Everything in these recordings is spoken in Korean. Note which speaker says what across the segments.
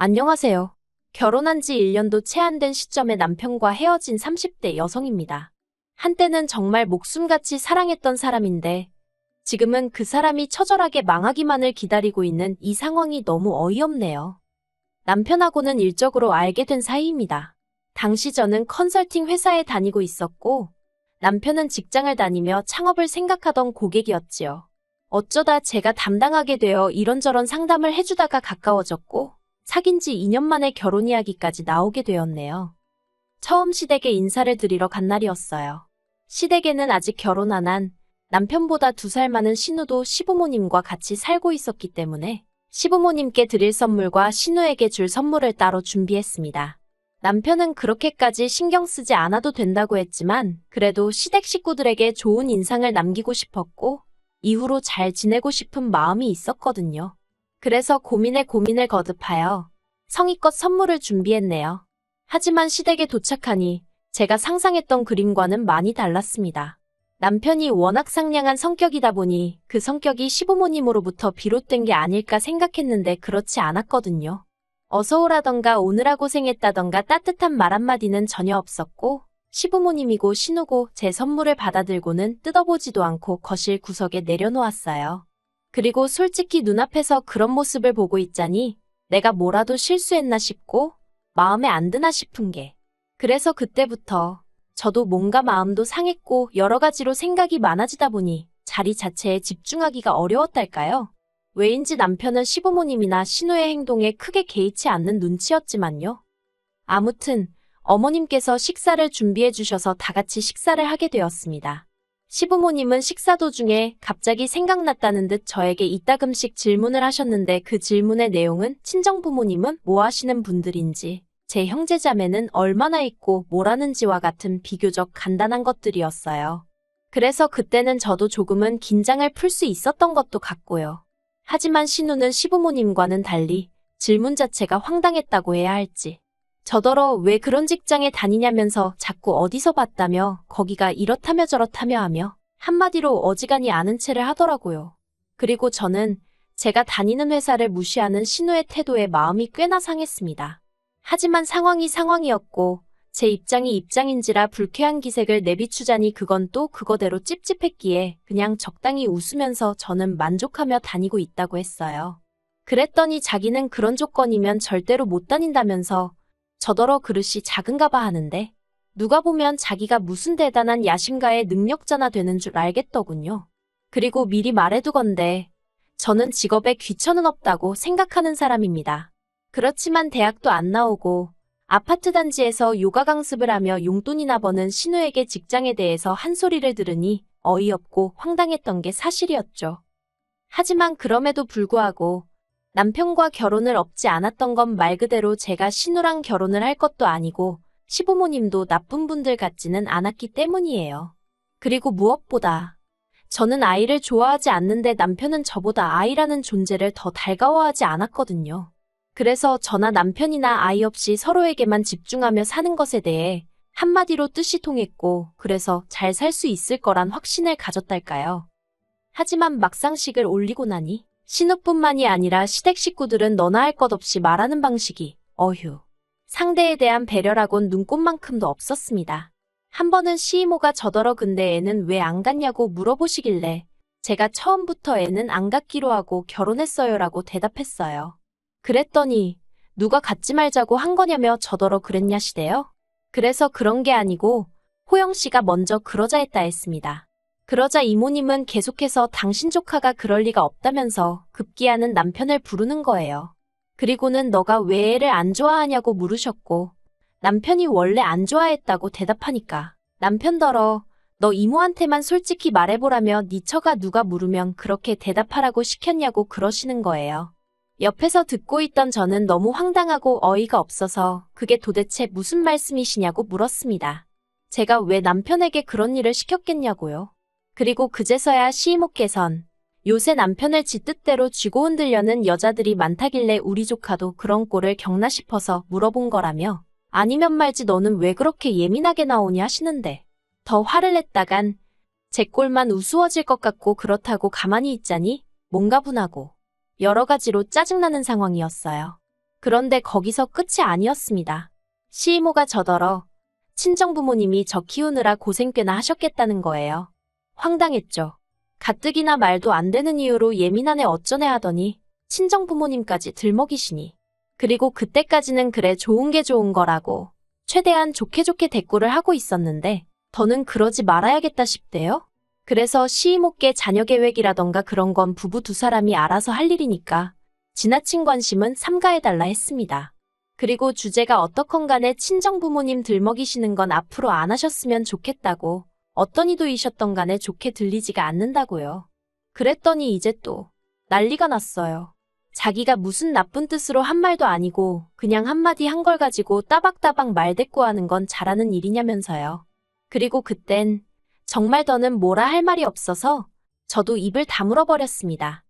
Speaker 1: 안녕하세요. 결혼한 지 1년도 채 안 된 시점에 남편과 헤어진 30대 여성입니다. 한때는 정말 목숨같이 사랑했던 사람인데 지금은 그 사람이 처절하게 망하기만을 기다리고 있는 이 상황이 너무 어이없네요. 남편하고는 일적으로 알게 된 사이입니다. 당시 저는 컨설팅 회사에 다니고 있었고 남편은 직장을 다니며 창업을 생각하던 고객이었지요. 어쩌다 제가 담당하게 되어 이런저런 상담을 해주다가 가까워졌고 사귄 지 2년 만에 결혼 이야기까지 나오게 되었네요. 처음 시댁에 인사를 드리러 간 날이었어요. 시댁에는 아직 결혼 안 한 남편보다 2살 많은 신우도 시부모님과 같이 살고 있었기 때문에 시부모님께 드릴 선물과 신우에게 줄 선물을 따로 준비했습니다. 남편은 그렇게까지 신경 쓰지 않아도 된다고 했지만 그래도 시댁 식구들에게 좋은 인상을 남기고 싶었고 이후로 잘 지내고 싶은 마음이 있었거든요. 그래서 고민에 고민을 거듭하여 성의껏 선물을 준비했네요. 하지만 시댁에 도착하니 제가 상상했던 그림과는 많이 달랐습니다. 남편이 워낙 상냥한 성격이다 보니 그 성격이 시부모님으로부터 비롯된 게 아닐까 생각했는데 그렇지 않았거든요. 어서 오라던가 오느라 고생했다던가 따뜻한 말 한마디는 전혀 없었고 시부모님이고 신우고 제 선물을 받아들고는 뜯어보지도 않고 거실 구석에 내려놓았어요. 그리고 솔직히 눈앞에서 그런 모습을 보고 있자니 내가 뭐라도 실수했나 싶고 마음에 안 드나 싶은 게 그래서 그때부터 저도 뭔가 마음도 상했고 여러 가지로 생각이 많아지다 보니 자리 자체에 집중하기가 어려웠달까요? 왜인지 남편은 시부모님이나 신우의 행동에 크게 개의치 않는 눈치였지만요. 아무튼 어머님께서 식사를 준비해 주셔서 다 같이 식사를 하게 되었습니다. 시부모님은 식사 도중에 갑자기 생각났다는 듯 저에게 이따금씩 질문을 하셨는데 그 질문의 내용은 친정부모님은 뭐 하시는 분들인지, 제 형제자매는 얼마나 있고 뭘 하는지와 같은 비교적 간단한 것들이었어요. 그래서 그때는 저도 조금은 긴장을 풀 수 있었던 것도 같고요. 하지만 신우는 시부모님과는 달리 질문 자체가 황당했다고 해야 할지 저더러 왜 그런 직장에 다니냐면서 자꾸 어디서 봤다며 거기가 이렇다며 저렇다며 하며 한마디로 어지간히 아는 체를 하더라고요. 그리고 저는 제가 다니는 회사를 무시하는 신우의 태도에 마음이 꽤나 상했습니다. 하지만 상황이 상황이었고 제 입장이 입장인지라 불쾌한 기색을 내비추자니 그건 또 그거대로 찝찝했기에 그냥 적당히 웃으면서 저는 만족하며 다니고 있다고 했어요. 그랬더니 자기는 그런 조건이면 절대로 못 다닌다면서 저더러 그릇이 작은가 봐 하는데 누가 보면 자기가 무슨 대단한 야심가의 능력자나 되는 줄 알겠더군요. 그리고 미리 말해두건대 저는 직업에 귀천은 없다고 생각하는 사람입니다. 그렇지만 대학도 안 나오고 아파트 단지에서 요가 강습을 하며 용돈이나 버는 신우에게 직장에 대해서 한 소리를 들으니 어이없고 황당했던 게 사실이었죠. 하지만 그럼에도 불구하고 남편과 결혼을 업지 않았던 건 말 그대로 제가 신우랑 결혼을 할 것도 아니고 시부모님도 나쁜 분들 같지는 않았기 때문이에요. 그리고 무엇보다 저는 아이를 좋아하지 않는데 남편은 저보다 아이라는 존재를 더 달가워하지 않았거든요. 그래서 저나 남편이나 아이 없이 서로에게만 집중하며 사는 것에 대해 한마디로 뜻이 통했고 그래서 잘 살 수 있을 거란 확신을 가졌달까요. 하지만 막상 식을 올리고 나니 신우뿐만이 아니라 시댁 식구들은 너나 할 것 없이 말하는 방식이 어휴. 상대에 대한 배려라곤 눈꼽만큼도 없었습니다. 한 번은 시이모가 저더러 근데 애는 왜 안 갔냐고 물어보시길래 제가 처음부터 애는 안 갔기로 하고 결혼했어요라고 대답했어요. 그랬더니 누가 갖지 말자고 한 거냐며 저더러 그랬냐시대요. 그래서 그런 게 아니고 호영씨가 먼저 그러자 했다 했습니다. 그러자 이모님은 계속해서 당신 조카가 그럴 리가 없다면서 급기야는 남편을 부르는 거예요. 그리고는 너가 왜 애를 안 좋아하냐고 물으셨고 남편이 원래 안 좋아했다고 대답하니까 남편더러 너 이모한테만 솔직히 말해보라며 네 처가 누가 물으면 그렇게 대답하라고 시켰냐고 그러시는 거예요. 옆에서 듣고 있던 저는 너무 황당하고 어이가 없어서 그게 도대체 무슨 말씀이시냐고 물었습니다. 제가 왜 남편에게 그런 일을 시켰겠냐고요. 그리고 그제서야 시이모께선 요새 남편을 지 뜻대로 쥐고 흔들려는 여자들이 많다길래 우리 조카도 그런 꼴을 겪나 싶어서 물어본 거라며 아니면 말지 너는 왜 그렇게 예민하게 나오냐 하시는데 더 화를 냈다간 제 꼴만 우스워질 것 같고 그렇다고 가만히 있자니 뭔가 분하고 여러 가지로 짜증나는 상황이었어요. 그런데 거기서 끝이 아니었습니다. 시이모가 저더러 친정부모님이 저 키우느라 고생 꽤나 하셨겠다는 거예요. 황당했죠. 가뜩이나 말도 안 되는 이유로 예민하네 어쩌네 하더니 친정부모님까지 들먹이시니. 그리고 그때까지는 그래 좋은 게 좋은 거라고 최대한 좋게 좋게 대꾸를 하고 있었는데 더는 그러지 말아야겠다 싶대요. 그래서 시이모께 자녀 계획이라던가 그런 건 부부 두 사람이 알아서 할 일이니까 지나친 관심은 삼가해달라 했습니다. 그리고 주제가 어떻건 간에 친정부모님 들먹이시는 건 앞으로 안 하셨으면 좋겠다고 어떤 이도이셨던 간에 좋게 들리지가 않는다고요. 그랬더니 이제 또 난리가 났어요. 자기가 무슨 나쁜 뜻으로 한 말도 아니고 그냥 한마디 한 걸 가지고 따박따박 말대꾸하는 건 잘하는 일이냐면서요. 그리고 그땐 정말 더는 뭐라 할 말이 없어서 저도 입을 다물어 버렸습니다.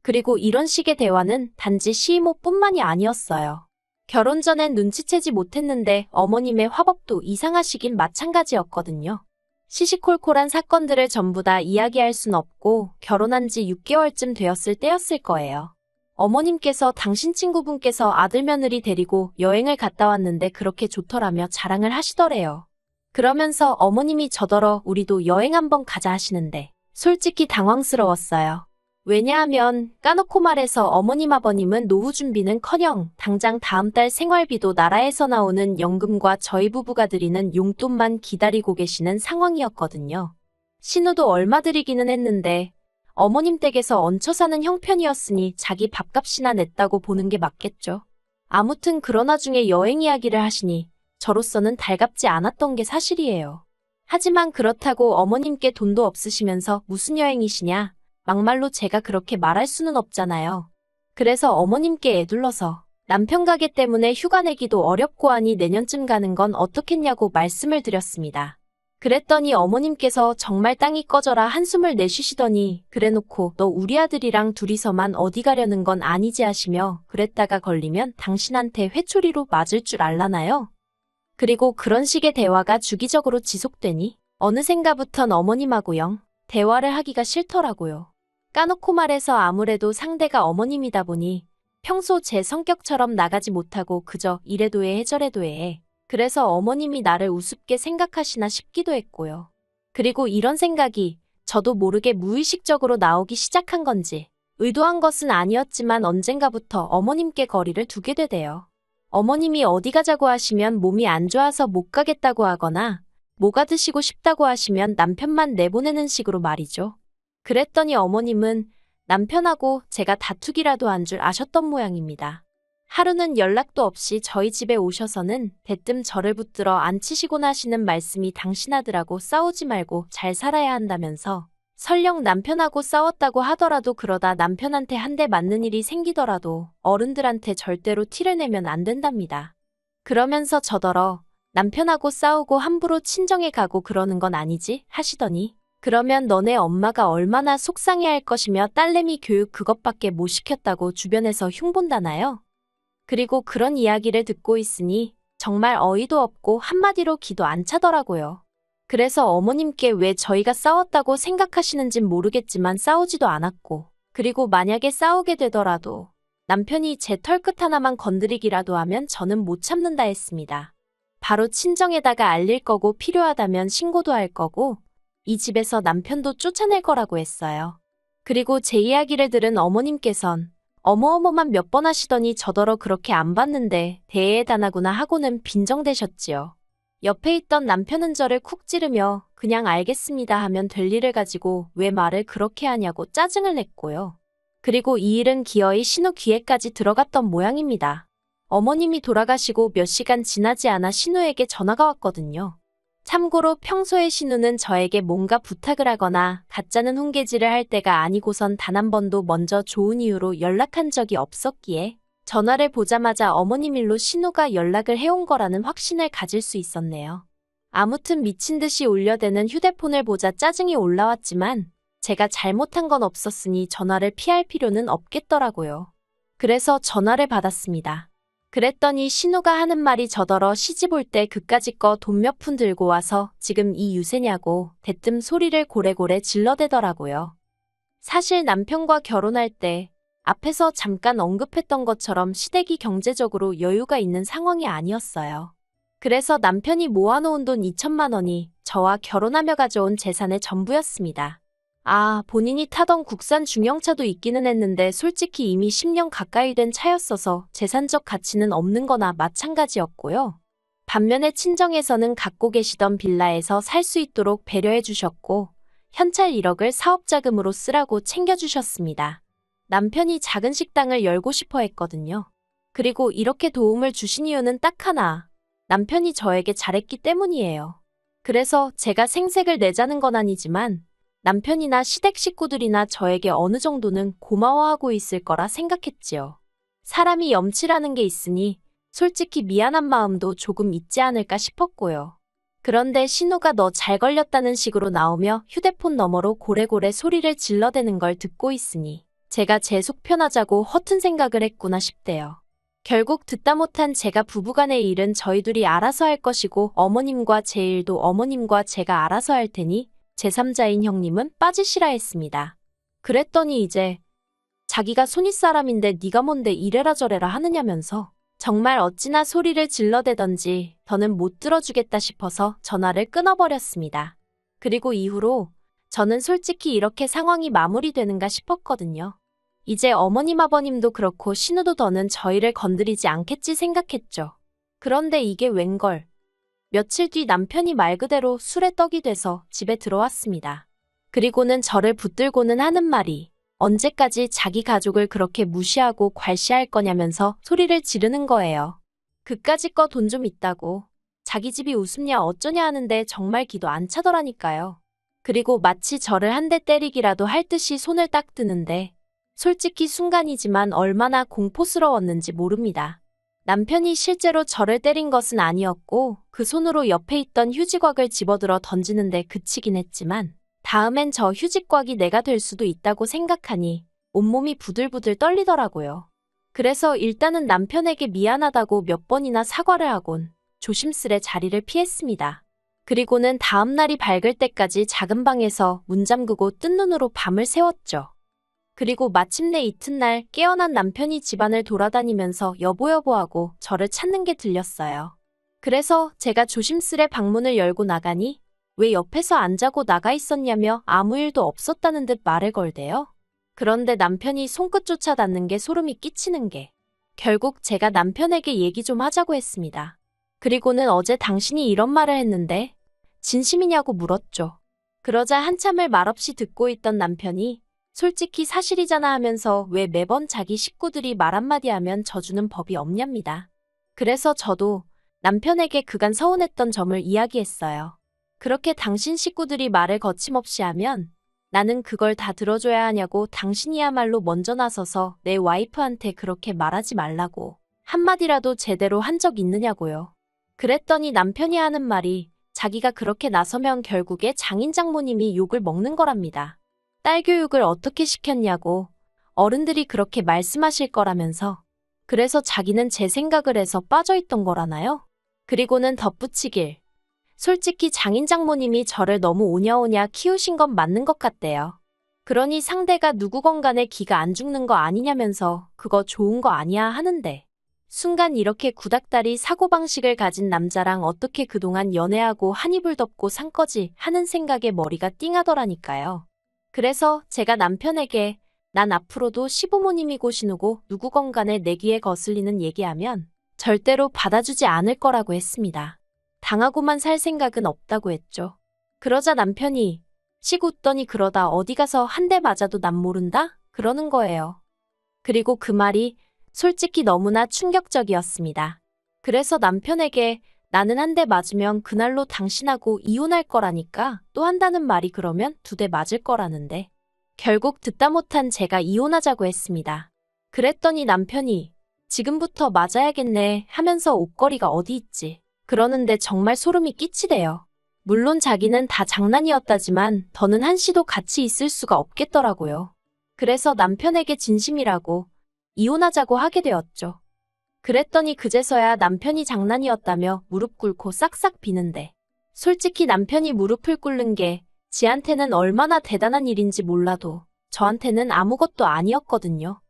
Speaker 1: 그리고 이런 식의 대화는 단지 시이모뿐만이 아니었어요. 결혼 전엔 눈치채지 못했는데 어머님의 화법도 이상하시긴 마찬가지였거든요. 시시콜콜한 사건들을 전부 다 이야기할 순 없고 결혼한 지 6개월쯤 되었을 때였을 거예요. 어머님께서 당신 친구분께서 아들 며느리 데리고 여행을 갔다 왔는데 그렇게 좋더라며 자랑을 하시더래요. 그러면서 어머님이 저더러 우리도 여행 한번 가자 하시는데 솔직히 당황스러웠어요. 왜냐하면 까놓고 말해서 어머님 아버님은 노후 준비는커녕 당장 다음 달 생활비도 나라에서 나오는 연금과 저희 부부가 드리는 용돈만 기다리고 계시는 상황이었거든요. 신우도 얼마 드리기는 했는데 어머님 댁에서 얹혀 사는 형편이었으니 자기 밥값이나 냈다고 보는 게 맞겠죠. 아무튼 그런 와중에 여행 이야기를 하시니 저로서는 달갑지 않았던 게 사실이에요. 하지만 그렇다고 어머님께 돈도 없으시면서 무슨 여행이시냐? 막말로 제가 그렇게 말할 수는 없잖아요. 그래서 어머님께 애둘러서 남편 가게 때문에 휴가 내기도 어렵고 하니 내년쯤 가는 건 어떻겠냐고 말씀을 드렸습니다. 그랬더니 어머님께서 정말 땅이 꺼져라 한숨을 내쉬시더니 그래놓고 너 우리 아들이랑 둘이서만 어디 가려는 건 아니지 하시며 그랬다가 걸리면 당신한테 회초리로 맞을 줄 알라나요? 그리고 그런 식의 대화가 주기적으로 지속되니 어느샌가부턴 어머님하고 영 대화를 하기가 싫더라고요. 까놓고 말해서 아무래도 상대가 어머님이다 보니 평소 제 성격처럼 나가지 못하고 그저 이래도 해 저래도 해. 그래서 어머님이 나를 우습게 생각하시나 싶기도 했고요. 그리고 이런 생각이 저도 모르게 무의식적으로 나오기 시작한 건지 의도한 것은 아니었지만 언젠가부터 어머님께 거리를 두게 되대요. 어머님이 어디 가자고 하시면 몸이 안 좋아서 못 가겠다고 하거나 뭐가 드시고 싶다고 하시면 남편만 내보내는 식으로 말이죠. 그랬더니 어머님은 남편하고 제가 다투기라도 한 줄 아셨던 모양입니다. 하루는 연락도 없이 저희 집에 오셔서는 대뜸 저를 붙들어 앉히시곤 하시는 말씀이 당신 아들하고 싸우지 말고 잘 살아야 한다면서 설령 남편하고 싸웠다고 하더라도 그러다 남편한테 한 대 맞는 일이 생기더라도 어른들한테 절대로 티를 내면 안 된답니다. 그러면서 저더러 남편하고 싸우고 함부로 친정에 가고 그러는 건 아니지 하시더니 그러면 너네 엄마가 얼마나 속상해할 것이며 딸내미 교육 그것밖에 못 시켰다고 주변에서 흉본다나요? 그리고 그런 이야기를 듣고 있으니 정말 어이도 없고 한마디로 기도 안 차더라고요. 그래서 어머님께 왜 저희가 싸웠다고 생각하시는진 모르겠지만 싸우지도 않았고 그리고 만약에 싸우게 되더라도 남편이 제 털끝 하나만 건드리기라도 하면 저는 못 참는다 했습니다. 바로 친정에다가 알릴 거고 필요하다면 신고도 할 거고 이 집에서 남편도 쫓아낼 거라고 했어요. 그리고 제 이야기를 들은 어머님께선 어머어머만 몇 번 하시더니 저더러 그렇게 안 봤는데 대단하구나 하고는 빈정대셨지요. 옆에 있던 남편은 저를 쿡 찌르며 그냥 알겠습니다 하면 될 일을 가지고 왜 말을 그렇게 하냐고 짜증을 냈고요. 그리고 이 일은 기어이 신우 귀에까지 들어갔던 모양입니다. 어머님이 돌아가시고 몇 시간 지나지 않아 신우에게 전화가 왔거든요. 참고로 평소에 신우는 저에게 뭔가 부탁을 하거나 가짜는 훈계질을 할 때가 아니고선 단 한 번도 먼저 좋은 이유로 연락한 적이 없었기에 전화를 보자마자 어머님 일로 신우가 연락을 해온 거라는 확신을 가질 수 있었네요. 아무튼 미친 듯이 울려대는 휴대폰을 보자 짜증이 올라왔지만 제가 잘못한 건 없었으니 전화를 피할 필요는 없겠더라고요. 그래서 전화를 받았습니다. 그랬더니 신우가 하는 말이 저더러 시집 올 때 그까짓 거 돈 몇 푼 들고 와서 지금 이 유세냐고 대뜸 소리를 고래고래 질러대더라고요. 사실 남편과 결혼할 때 앞에서 잠깐 언급했던 것처럼 시댁이 경제적으로 여유가 있는 상황이 아니었어요. 그래서 남편이 모아놓은 돈 2천만 원이 저와 결혼하며 가져온 재산의 전부였습니다. 본인이 타던 국산 중형차도 있기는 했는데 솔직히 이미 10년 가까이 된 차였어서 재산적 가치는 없는 거나 마찬가지였고요. 반면에 친정에서는 갖고 계시던 빌라에서 살 수 있도록 배려해 주셨고 현찰 1억을 사업자금으로 쓰라고 챙겨주셨습니다. 남편이 작은 식당을 열고 싶어 했거든요. 그리고 이렇게 도움을 주신 이유는 딱 하나. 남편이 저에게 잘했기 때문이에요. 그래서 제가 생색을 내자는 건 아니지만 남편이나 시댁 식구들이나 저에게 어느 정도는 고마워하고 있을 거라 생각했지요. 사람이 염치라는 게 있으니 솔직히 미안한 마음도 조금 있지 않을까 싶었고요. 그런데 신우가 너 잘 걸렸다는 식으로 나오며 휴대폰 너머로 고래고래 소리를 질러대는 걸 듣고 있으니 제가 제 속 편하자고 허튼 생각을 했구나 싶대요. 결국 듣다 못한 제가 부부간의 일은 저희 둘이 알아서 할 것이고 어머님과 제 일도 어머님과 제가 알아서 할 테니 제3자인 형님은 빠지시라 했습니다. 그랬더니 이제 자기가 손윗사람인데 네가 뭔데 이래라 저래라 하느냐면서 정말 어찌나 소리를 질러대던지 더는 못 들어주겠다 싶어서 전화를 끊어버렸습니다. 그리고 이후로 저는 솔직히 이렇게 상황이 마무리되는가 싶었거든요. 이제 어머님 아버님도 그렇고 신우도 더는 저희를 건드리지 않겠지 생각했죠. 그런데 이게 웬걸. 며칠 뒤 남편이 말 그대로 술에 떡이 돼서 집에 들어왔습니다. 그리고는 저를 붙들고는 하는 말이 언제까지 자기 가족을 그렇게 무시하고 괄시할 거냐면서 소리를 지르는 거예요. 그까짓 거 돈 좀 있다고. 자기 집이 웃음냐 어쩌냐 하는데 정말 기도 안 차더라니까요. 그리고 마치 저를 한 대 때리기라도 할 듯이 손을 딱 드는데 솔직히 순간이지만 얼마나 공포스러웠는지 모릅니다. 남편이 실제로 저를 때린 것은 아니었고 그 손으로 옆에 있던 휴지곽을 집어들어 던지는데 그치긴 했지만 다음엔 저 휴지곽이 내가 될 수도 있다고 생각하니 온몸이 부들부들 떨리더라고요. 그래서 일단은 남편에게 미안하다고 몇 번이나 사과를 하곤 조심스레 자리를 피했습니다. 그리고는 다음날이 밝을 때까지 작은 방에서 문 잠그고 뜬 눈으로 밤을 새웠죠. 그리고 마침내 이튿날 깨어난 남편이 집안을 돌아다니면서 여보여보하고 저를 찾는 게 들렸어요. 그래서 제가 조심스레 방문을 열고 나가니 왜 옆에서 안 자고 나가 있었냐며 아무 일도 없었다는 듯 말을 걸대요. 그런데 남편이 손끝조차 닿는 게 소름이 끼치는 게 결국 제가 남편에게 얘기 좀 하자고 했습니다. 그리고는 어제 당신이 이런 말을 했는데 진심이냐고 물었죠. 그러자 한참을 말없이 듣고 있던 남편이 솔직히 사실이잖아 하면서 왜 매번 자기 식구들이 말 한마디 하면 져주는 법이 없냐입니다. 그래서 저도 남편에게 그간 서운했던 점을 이야기했어요. 그렇게 당신 식구들이 말을 거침없이 하면 나는 그걸 다 들어줘야 하냐고 당신이야말로 먼저 나서서 내 와이프한테 그렇게 말하지 말라고 한마디라도 제대로 한 적 있느냐고요. 그랬더니 남편이 하는 말이 자기가 그렇게 나서면 결국에 장인 장모님이 욕을 먹는 거랍니다. 딸 교육을 어떻게 시켰냐고 어른들이 그렇게 말씀하실 거라면서 그래서 자기는 제 생각을 해서 빠져있던 거라나요? 그리고는 덧붙이길 솔직히 장인 장모님이 저를 너무 오냐오냐 키우신 건 맞는 것 같대요. 그러니 상대가 누구건 간에 기가 안 죽는 거 아니냐면서 그거 좋은 거 아니야 하는데 순간 이렇게 구닥다리 사고방식을 가진 남자랑 어떻게 그동안 연애하고 한 이불 덮고 산 거지 하는 생각에 머리가 띵하더라니까요. 그래서 제가 남편에게 난 앞으로도 시부모님이고 신우고 누구건 간에 내 귀에 거슬리는 얘기하면 절대로 받아주지 않을 거라고 했습니다. 당하고만 살 생각은 없다고 했죠. 그러자 남편이 씩 웃더니 그러다 어디 가서 한 대 맞아도 난 모른다? 그러는 거예요. 그리고 그 말이 솔직히 너무나 충격적이었습니다. 그래서 남편에게 나는 한 대 맞으면 그날로 당신하고 이혼할 거라니까 또 한다는 말이 그러면 2대 맞을 거라는데 결국 듣다 못한 제가 이혼하자고 했습니다. 그랬더니 남편이 지금부터 맞아야겠네 하면서 옷걸이가 어디 있지? 그러는데 정말 소름이 끼치대요. 물론 자기는 다 장난이었다지만 더는 한시도 같이 있을 수가 없겠더라고요. 그래서 남편에게 진심이라고 이혼하자고 하게 되었죠. 그랬더니 그제서야 남편이 장난이었다며 무릎 꿇고 싹싹 비는데 솔직히 남편이 무릎을 꿇는 게 지한테는 얼마나 대단한 일인지 몰라도 저한테는 아무것도 아니었거든요.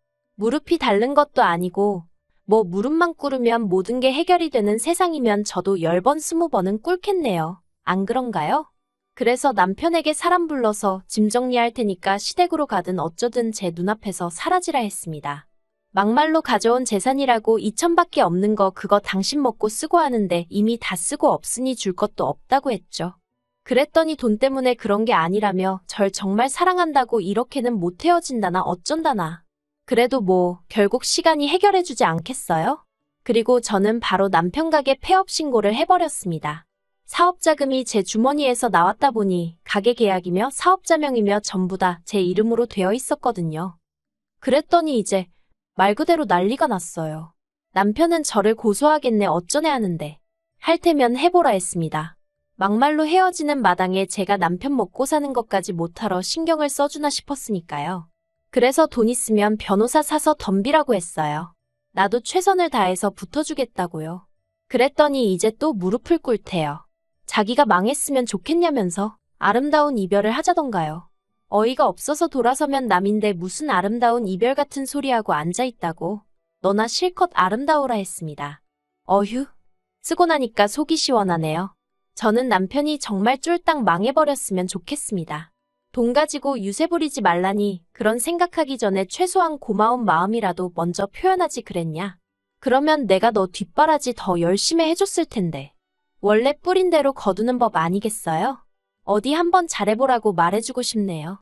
Speaker 1: 무릎이 닳는 것도 아니고 뭐 무릎만 꿇으면 모든 게 해결이 되는 세상이면 저도 10번 20번은 꿇겠네요. 안 그런가요? 그래서 남편에게 사람 불러서 짐 정리할 테니까 시댁으로 가든 어쩌든 제 눈앞에서 사라지라 했습니다. 막말로 가져온 재산이라고 2천밖에 없는 거 그거 당신 먹고 쓰고 하는데 이미 다 쓰고 없으니 줄 것도 없다고 했죠. 그랬더니 돈 때문에 그런 게 아니라며 절 정말 사랑한다고 이렇게는 못 헤어진다나 어쩐다나. 그래도 뭐 결국 시간이 해결해주지 않겠어요? 그리고 저는 바로 남편 가게 폐업 신고를 해버렸습니다. 사업자금이 제 주머니에서 나왔다 보니 가게 계약이며 사업자명이며 전부 다 제 이름으로 되어 있었거든요. 그랬더니 이제 말 그대로 난리가 났어요. 남편은 저를 고소하겠네 어쩌네 하는데 할 테면 해보라 했습니다. 막말로 헤어지는 마당에 제가 남편 먹고 사는 것까지 못하러 신경을 써주나 싶었으니까요. 그래서 돈 있으면 변호사 사서 덤비라고 했어요. 나도 최선을 다해서 붙어주겠다고요. 그랬더니 이제 또 무릎을 꿇대요. 자기가 망했으면 좋겠냐면서 아름다운 이별을 하자던가요. 어이가 없어서 돌아서면 남인데 무슨 아름다운 이별 같은 소리하고 앉아있다고. 너나 실컷 아름다우라 했습니다. 어휴, 쓰고 나니까 속이 시원하네요. 저는 남편이 정말 쫄딱 망해버렸으면 좋겠습니다. 돈 가지고 유세 부리지 말라니 그런 생각하기 전에 최소한 고마운 마음이라도 먼저 표현하지 그랬냐. 그러면 내가 너 뒷바라지 더 열심히 해줬을 텐데. 원래 뿌린 대로 거두는 법 아니겠어요? 어디 한번 잘해보라고 말해주고 싶네요.